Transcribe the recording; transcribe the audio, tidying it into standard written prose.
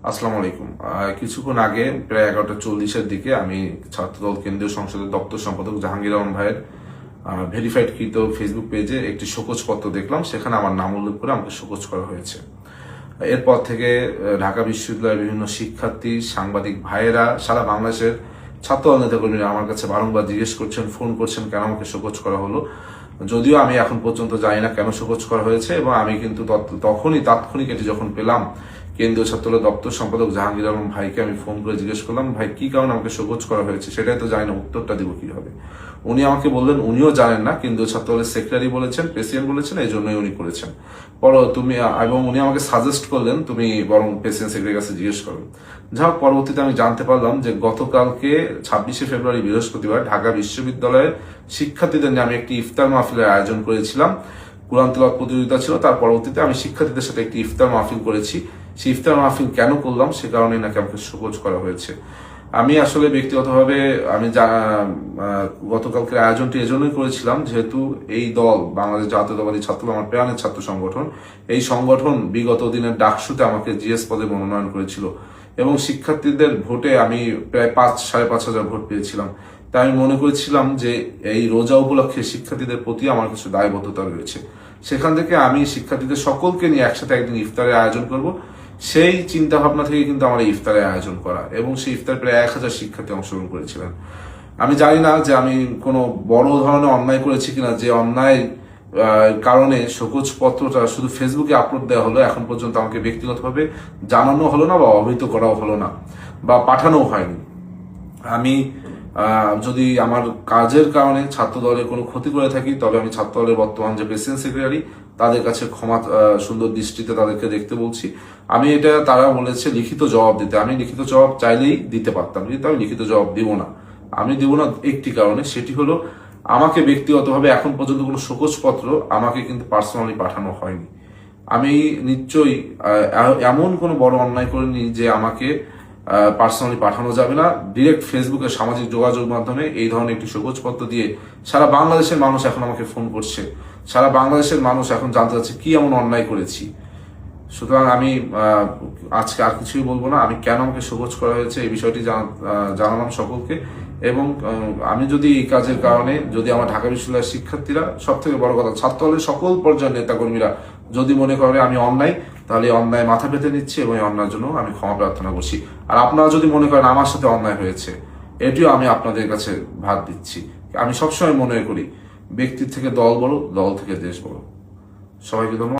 আসসালামু আলাইকুম। কিছুক্ষণ আগে প্রায় 11:40-এর দিকে আমি ছাত্রদল কেন্দ্রীয় সংসদের দপ্তর সম্পাদক জাহাঙ্গীর আলম ভাইয়ের ভেরিফাইড কৃত ফেসবুক পেজে একটি শোকজপত্র দেখলাম। সেখানে আমার নাম উল্লেখ করে আমাকে শোকজ করা হয়েছে। এরপর থেকে ঢাকা বিশ্ববিদ্যালয়ের বিভিন্ন শিক্ষার্থী, সাংবাদিক ভাইয়েরা, সারা বাংলাদেশের ছাত্রদল নেতাকর্মীরা আমার কাছে বারংবার জিজ্ঞেস করছেন, ফোন করছেন কেন আমাকে শোকজ করা হলো। যদিও আমি এখন পর্যন্ত জানি না কেন শোকজ করা হয়েছে, এবং আমি কিন্তু তখনই তাৎক্ষণিক এটি যখন পেলাম, কেন্দ্রীয় ছাত্রদলের দপ্তর সম্পাদক জাহাঙ্গীর আলম ভাইকে আমি ফোন করে জিজ্ঞেস করলাম, ভাই কি কারণে আমাকে শোকজ করা হয়েছে, সেটাই তো জানি না, উত্তরটা দিব কিভাবে। উনি আমাকে বললেন উনিও জানেন না, কেন্দ্রীয় ছাত্রদলের সেক্রেটারি বলেছেন, প্রেসিডেন্ট বলেছেন, এই জন্যই উনি করেছেন। এবং উনি আমাকে সাজেস্ট করলেন তুমি বরং প্রেসিডেন্ট সেক্রেটারির কাছে জিজ্ঞেস করো। যা হোক, পরবর্তীতে আমি জানতে পারলাম যে গতকালকে 26শে ফেব্রুয়ারি বৃহস্পতিবার ঢাকা বিশ্ববিদ্যালয়ের শিক্ষার্থীদের নিয়ে আমি একটি ইফতার মাহফিলের আয়োজন করেছিলাম। কুরআন তিলাওয়াত প্রতিযোগিতা ছিল, তার পরবর্তীতে আমি শিক্ষার্থীদের সাথে একটি ইফতার মাহফিল করেছি। সেই ইফতার মাহফিল কেন করলাম সে কারণে নাকি আমাকে শোকজ করা হয়েছে। আমি আসলে ব্যক্তিগতভাবে আমি গতকালকে আয়োজনটি এজন্যই করেছিলাম, যেহেতু এই দল বাংলাদেশ জাতীয়তাবাদী ছাত্রদল আমার প্রাণের ছাত্র সংগঠন। এই সংগঠন বিগত দিনের ডাকসুতে আমাকে জিএস পদে মনোনয়ন করেছিল, এবং শিক্ষার্থীদের ভোটে আমি প্রায় 5,500 ভোট পেয়েছিলাম। তাই আমি মনে করেছিলাম যে এই রোজা উপলক্ষে শিক্ষার্থীদের প্রতি আমার কিছু দায়বদ্ধতা রয়েছে। সেখান থেকে আমি শিক্ষার্থীদের সকলকে নিয়ে একসাথে একদিন ইফতারের আয়োজন করব, সেই চিন্তা ভাবনা থেকে কিন্তু আমার এই ইফতারের আয়োজন করা, এবং সেই ইফতার প্রায় 1,000 শিক্ষার্থী অংশগ্রহণ করেছিলেন। আমি জানি না যে আমি কোনো বড় ধরনের অন্যায় করেছি কিনা, যে অন্যায় কারণে শোকজ পত্রটা শুধু ফেসবুকে আপলোড দেওয়া হলো, এখন পর্যন্ত আমাকে ব্যক্তিগতভাবে জানানো হলো না, বা অবহিত করাও হলো না, বা পাঠানো হয়নি। আমি যদি আমার কাজের কারণে ছাত্র দলের কোনো ক্ষতি করে থাকি, তবে আমি ছাত্র দলের বর্তমান যে প্রেসিডেন্ট সেক্রেটারি, তাদের কাছে ক্ষমা সুন্দর দৃষ্টিতে তাদেরকে দেখতে বলছি। আমি এটা, তারা বলেছে লিখিত জবাব দিতে, আমি লিখিত জবাব চাইলেই দিতে পারতাম, কিন্তু আমি লিখিত জবাব দিব না। আমি দিব না একটি কারণে, সেটি হলো আমাকে ব্যক্তিগতভাবে এখন পর্যন্ত কোনো শোকজপত্র আমাকে কিন্তু পার্সোনালি পাঠানো হয়নি। আমি নিশ্চয়ই এমন কোনো বড় অন্যায় করিনি যে আমাকে পার্সোনালি পাঠানো যাবে না। ডিরেক্ট ফেসবুকে সামাজিক যোগাযোগ মাধ্যমে এই ধরনের একটি শোকজপত্র দিয়ে সারা বাংলাদেশের মানুষ এখন আমাকে ফোন করছে, সারা বাংলাদেশের মানুষ এখন জানতে চাচ্ছে কি এমন অন্যায় করেছি। সুতরাং আমি আজকে আর কিছুই বলবো না। আমি কেন আমাকে শোকজ করা হয়েছে এই বিষয়টি জানালাম সকলকে। এবং আমি যদি এই কাজের কারণে, যদি আমার ঢাকা বিশ্ববিদ্যালয়ের শিক্ষার্থীরা, সব থেকে বড় কথা ছাত্র দলের সকল পর্যায়ের নেতাকর্মীরা যদি মনে করে আমি অন্যায়, তাহলে অন্যায় মাথা পেতে নিচ্ছি, এবং এই অন্যায়ের জন্য আমি ক্ষমা প্রার্থনা করছি। আর আপনারা যদি মনে করেন আমার সাথে অন্যায় হয়েছে, এটিও আমি আপনাদের কাছে ভাগ দিচ্ছি। আমি সবসময় মনে করি ব্যক্তির থেকে দল বড়, দল থেকে দেশ বড়। সবাইকে ধন্যবাদ।